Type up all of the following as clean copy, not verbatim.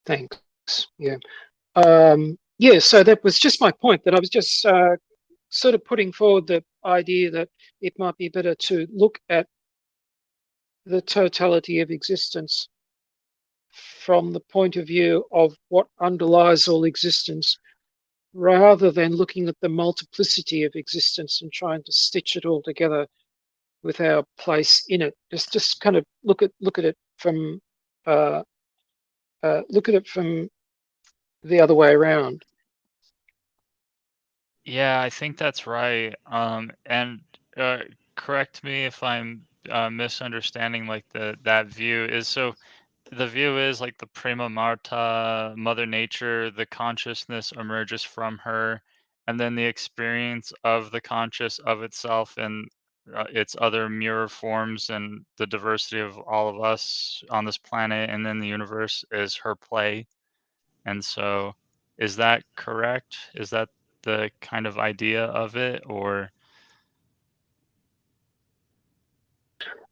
Thanks. Yeah. Yeah. So that was just my point. That I was just sort of putting forward the idea that it might be better to look at the totality of existence from the point of view of what underlies all existence, rather than looking at the multiplicity of existence and trying to stitch it all together with our place in it. Just kind of look at it from uh, look at it from the other way around. Yeah, I think that's right. And correct me if I'm misunderstanding like that view is so the view is like the prima Marta, Mother Nature, the consciousness emerges from her, and then the experience of the conscious of itself and its other mirror forms and the diversity of all of us on this planet and then the universe is her play. And so, is that correct? Is that the kind of idea of it, or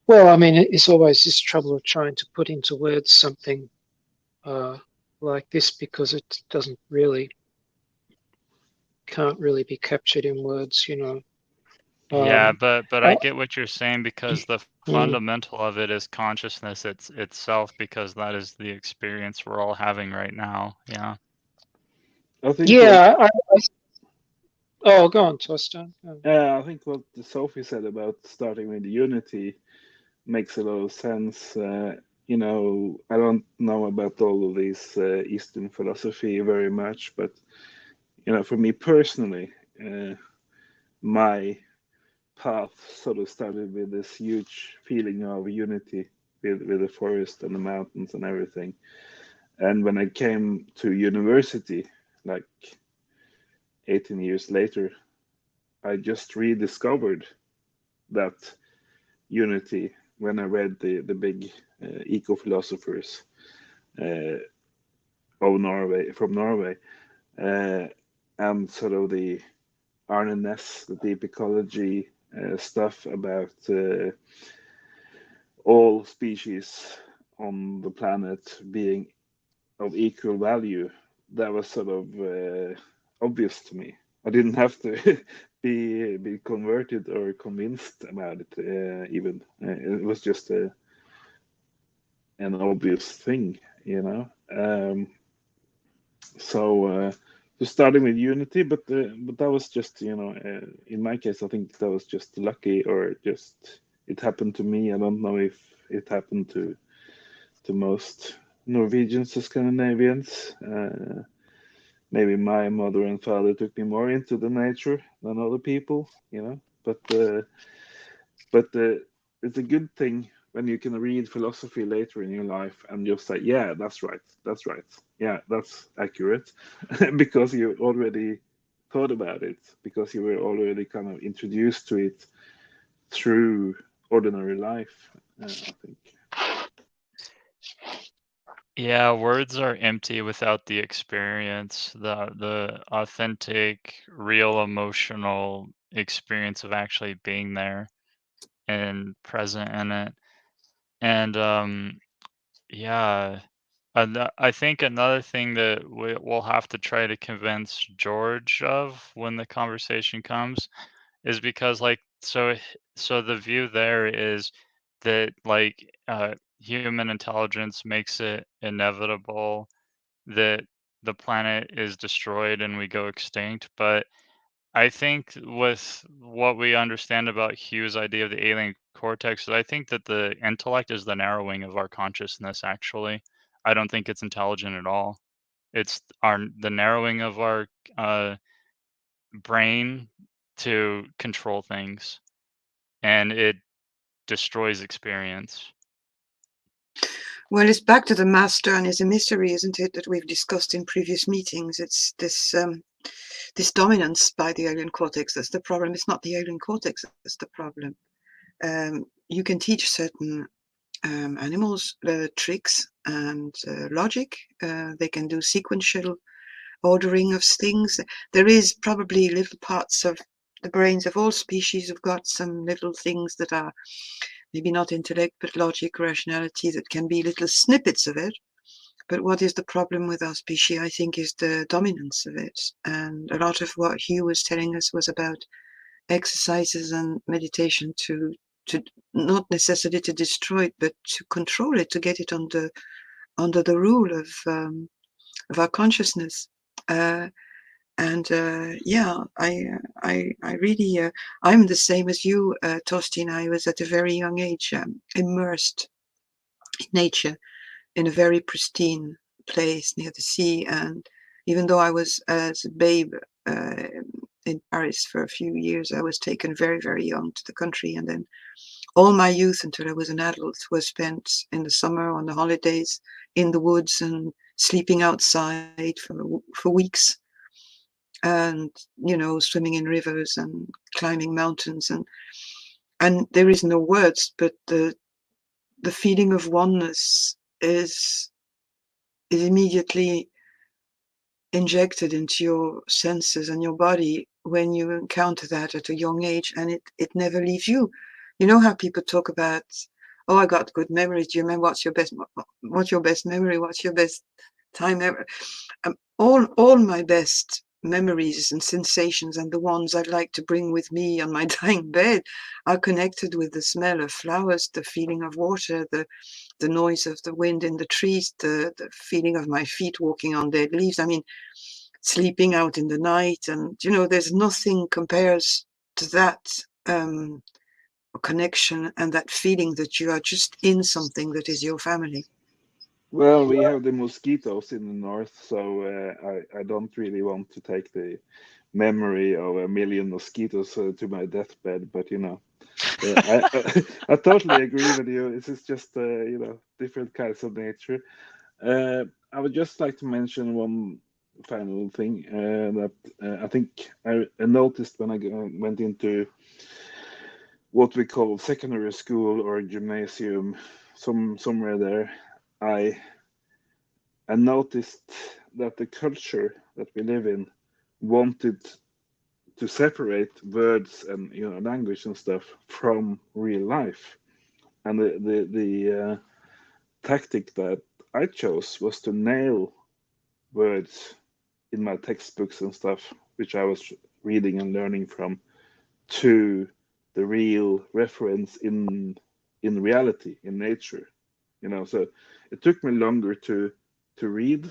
Well, I mean, it's always this trouble of trying to put into words something uh, like this, because it doesn't really, can't really be captured in words, you know. yeah, Um, but I uh, get what you're saying because the mm, fundamental of it is consciousness itself because that is the experience we're all having right now. Yeah. I think what yeah, oh, go on, Torsten. I think what Sophie said about starting with Unity makes a lot of sense. I don't know about all of these Eastern philosophy very much, but for me personally, my path sort of started with this huge feeling of unity with the forest and the mountains and everything. And when I came to university, like 18 years later, I just rediscovered that unity when I read the big eco philosophers uh, of Norway from Norway, uh, and sort of the Arne Næss, the deep ecology stuff about all species on the planet being of equal value. That was sort of obvious to me. I didn't have to be converted or convinced about it. Even it was just an obvious thing, you know. So starting with Unity, but that was just in my case, I think that was just lucky, or just it happened to me. I don't know if it happened to most Norwegians or Scandinavians. Maybe my mother and father took me more into the nature than other people, but it's a good thing when you can read philosophy later in your life and just say, yeah, that's right, yeah, that's accurate, because you already thought about it, because you were already kind of introduced to it through ordinary life, I think. Yeah, words are empty without the experience, the authentic, real emotional experience of actually being there and present in it. And yeah, I think another thing that we'll have to try to convince George of when the conversation comes is because like so the view there is that like human intelligence makes it inevitable that the planet is destroyed and we go extinct, but I think with what we understand about Hugh's idea of the alien cortex, I think that the intellect is the narrowing of our consciousness, actually. I don't think it's intelligent at all. It's the narrowing of our uh, brain to control things, and it destroys experience. Well, it's back to the master, and it's a mystery, isn't it, that we've discussed in previous meetings. It's this dominance by the alien cortex that's the problem. It's not the alien cortex that's the problem. You can teach certain animals tricks and logic. They can do sequential ordering of things. There is probably little parts of the brains of all species have got some little things that are maybe not intellect, but logic, rationality, that can be little snippets of it. But what is the problem with our species, I think, is the dominance of it. And a lot of what Hugh was telling us was about exercises and meditation to not necessarily to destroy it, but to control it, to get it under the rule of our consciousness. Yeah, I really, I'm the same as you, Tostin. I was at a very young age immersed in nature, in a very pristine place near the sea. And even though I was as a babe in Paris for a few years, I was taken very, very young to the country. And then all my youth until I was an adult was spent in the summer on the holidays in the woods and sleeping outside for weeks. And, you know, swimming in rivers and climbing mountains. And there is no words, but the feeling of oneness is immediately injected into your senses and your body when you encounter that at a young age, and it never leaves you. You know how people talk about, oh, I got good memories. Do you remember what's your best memory? What's your best time ever? All my best memories and sensations, and the ones I'd like to bring with me on my dying bed, are connected with the smell of flowers, the feeling of water, the noise of the wind in the trees, the feeling of my feet walking on dead leaves. I mean, sleeping out in the night, and you know, there's nothing compares to that connection and that feeling that you are just in something that is your family. Well, we have the mosquitoes in the north, so I don't really want to take the memory of a million mosquitoes to my deathbed. But you know, I totally agree with you. This is just you know, different kinds of nature. I would just like to mention one final thing that I think I noticed when I went into what we call secondary school or gymnasium, somewhere there. I noticed that the culture that we live in wanted to separate words and, you know, language and stuff from real life, and the tactic that I chose was to nail words in my textbooks and stuff, which I was reading and learning from, to the real reference in reality, in nature. You know, so it took me longer to read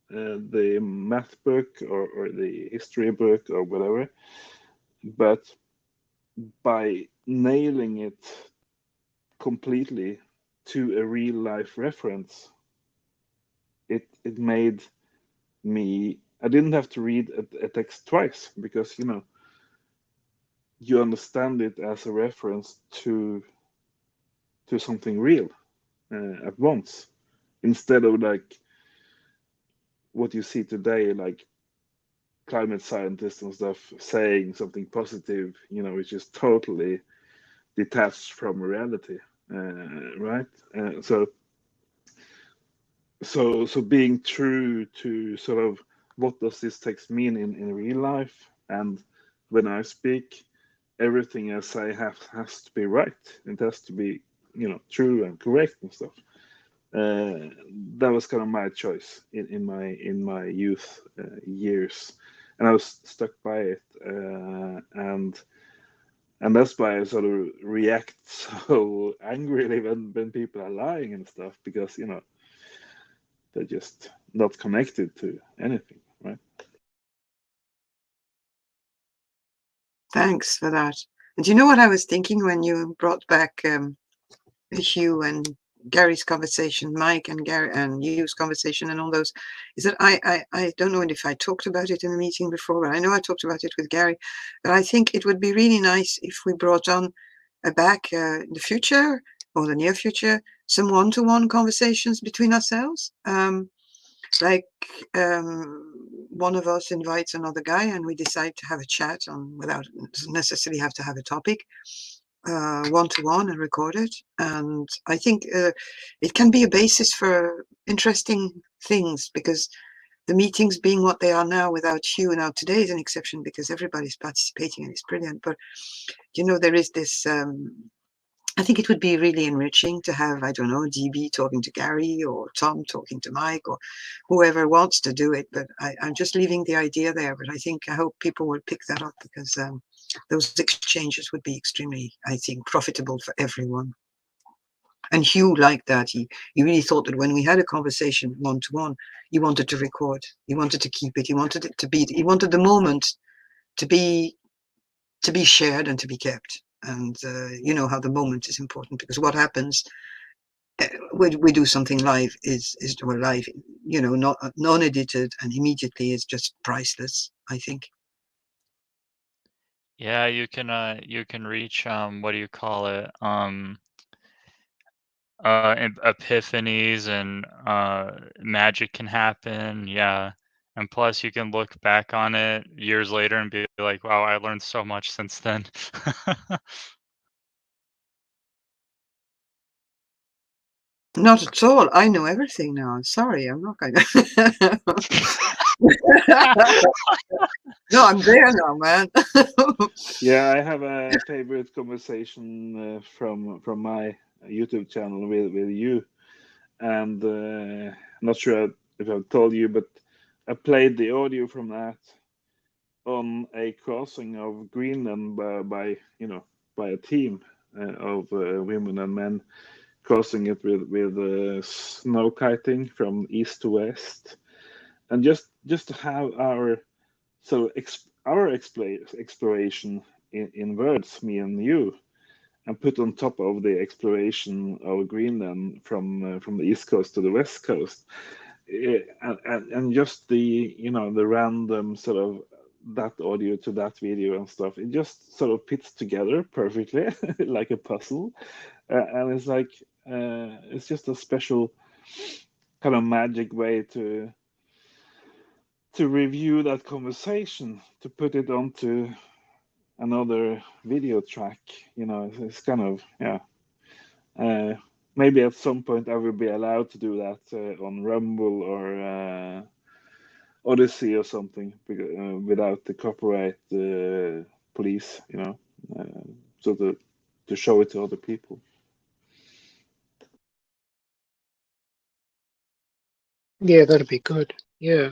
the math book or the history book or whatever, but by nailing it completely to a real life reference, it made me, I didn't have to read a text twice, because you know, you understand it as a reference to something real at once, instead of like what you see today, like climate scientists and stuff saying something positive, you know, which is totally detached from reality, right? So being true to sort of what does this text mean in real life, and when I speak, everything I say has to be right. It has to be, you know, true and correct and stuff. That was kind of my choice in my youth years, and I was stuck by it, and that's why I sort of react so angrily when people are lying and stuff, because you know, they're just not connected to anything, right? Thanks for that. And do you know what I was thinking when you brought back Hugh and Gary's conversation, Mike and Gary and Hugh's conversation, and all those, is that I don't know if I talked about it in the meeting before, but I know I talked about it with Gary. But I think it would be really nice if we brought on back in the future or the near future some one-to-one conversations between ourselves. Like one of us invites another guy and we decide to have a chat on, without necessarily have to have a topic, one-to-one, and record it. And I think it can be a basis for interesting things, because the meetings being what they are now without Hugh, now today is an exception because everybody's participating and it's brilliant. But you know, there is this I think it would be really enriching to have, I don't know, DB talking to Gary or Tom talking to Mike or whoever wants to do it. But I'm just leaving the idea there. But I hope people will pick that up because those exchanges would be extremely, I think, profitable for everyone. And Hugh liked that. He really thought that when we had a conversation one-to-one, he wanted to record. He wanted to keep it. He wanted it to be, he wanted the moment to be shared and to be kept. And you know how the moment is important because what happens when we do something live is live, you know, not non-edited and immediately is just priceless, I think. Yeah, you can reach what do you call it? Epiphanies and magic can happen. Yeah. And plus you can look back on it years later and be like, wow, I learned so much since then. Not at all. I know everything now. I'm sorry. I'm not going to. No, I'm there now, man. Yeah, I have a favorite conversation from my YouTube channel with you, and not sure if I've told you, but I played the audio from that on a crossing of Greenland by a team of women and men crossing it with snow kiting from east to west, and just to have our exploration in words, me and you, and put on top of the exploration of Greenland from the east coast to the west coast, and just the random sort of that audio to that video and stuff, it just sort of fits together perfectly like a puzzle, and it's like it's just a special kind of magic way to review that conversation, to put it onto another video track. It's kind of, yeah. Maybe at some point I will be allowed to do that on Rumble or Odyssey or something, without the copyright police, so to show it to other people. Yeah, that'd be good. Yeah.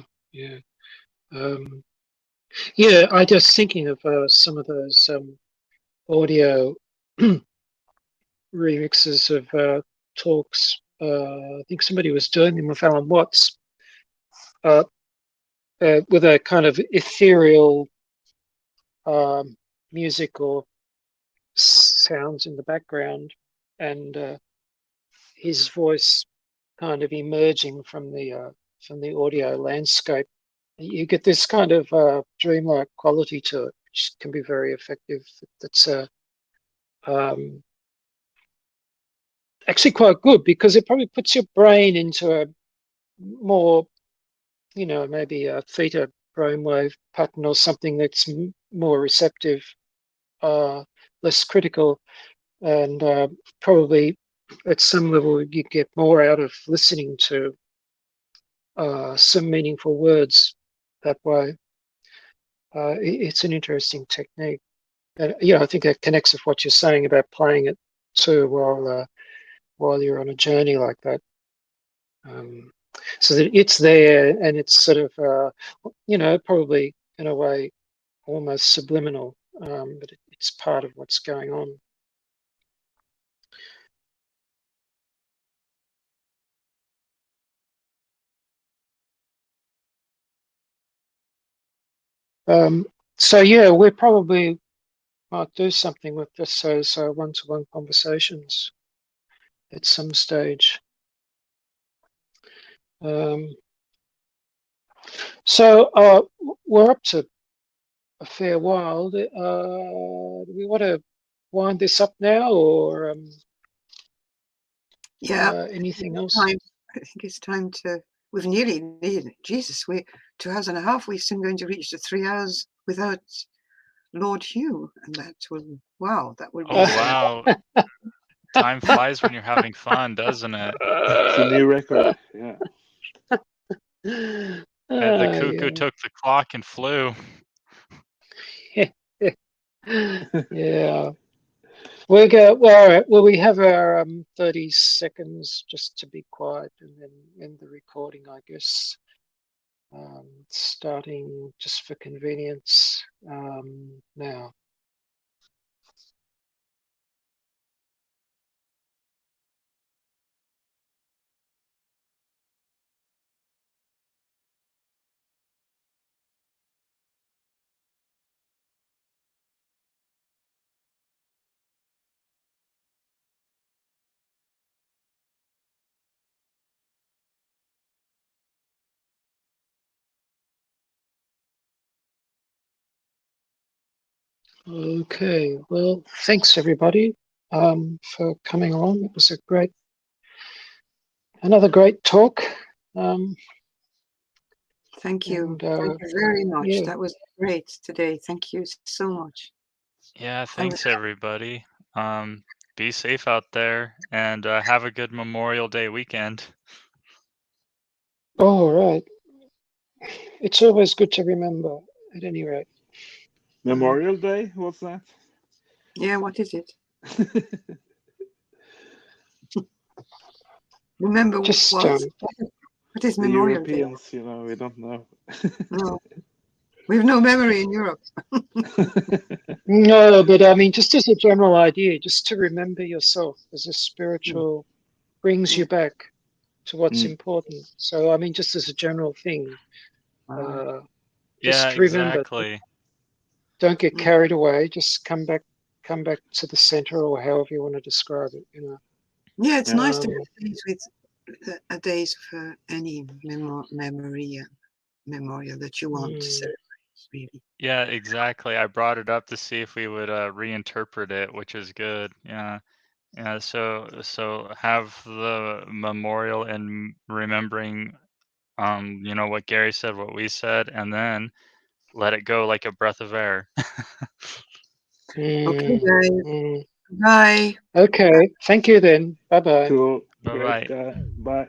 Yeah, I just thinking of some of those audio remixes of talks. I think somebody was doing them with Alan Watts, with a kind of ethereal music or sounds in the background, and his voice kind of emerging from the audio landscape. You get this kind of dreamlike quality to it, which can be very effective. That's actually quite good because it probably puts your brain into a more, maybe a theta brainwave pattern or something that's more receptive, less critical, and probably at some level you get more out of listening to some meaningful words that way. It's an interesting technique. And I think that connects with what you're saying about playing it too while you're on a journey like that. So that it's there and it's sort of, probably in a way almost subliminal, but it's part of what's going on. So yeah, we probably might do something with this as one-to-one conversations at some stage. So we're up to a fair while. Do we want to wind this up now, or Yeah, anything else? I think it's time to. We've nearly needed. Jesus, we're 2 hours and a half. We're soon going to reach the 3 hours without Lord Hugh, and that will. Wow, that will be. Oh wow. Time flies when you're having fun, doesn't it? It's a new record. Yeah. The cuckoo took the clock and flew. Yeah. We'll go. Well, all right. Well, we have our 30 seconds just to be quiet, and then end the recording, I guess. Starting just for convenience now. Okay. Well, thanks everybody for coming along. It was another great talk. Thank you. And, Thank you very much. yeah. That was great today. Thank you so much. Yeah, thanks everybody. Be safe out there and have a good Memorial Day weekend. All right. It's always good to remember, at any rate. Memorial Day, what's that? Yeah, what is it? Remember Just what? What is The Memorial Day? Europeans, you know, we don't know. No, we have no memory in Europe. No, but I mean, just as a general idea, just to remember yourself as a spiritual brings you back to what's important. So, I mean, just as a general thing, Yeah, just remember, exactly. don't get carried away. Just come back to the center, or however you want to describe it. You know. Yeah, it's nice to be pleased with a days for any memorial that you want to celebrate. Really. Yeah, exactly. I brought it up to see if we would reinterpret it, which is good. Yeah. Yeah, so have the memorial and remembering you know, what Gary said, what we said, and then let it go like a breath of air. Okay, guys. Bye. Okay. Thank you then. Bye bye. Cool. Bye Great bye. guy. Bye.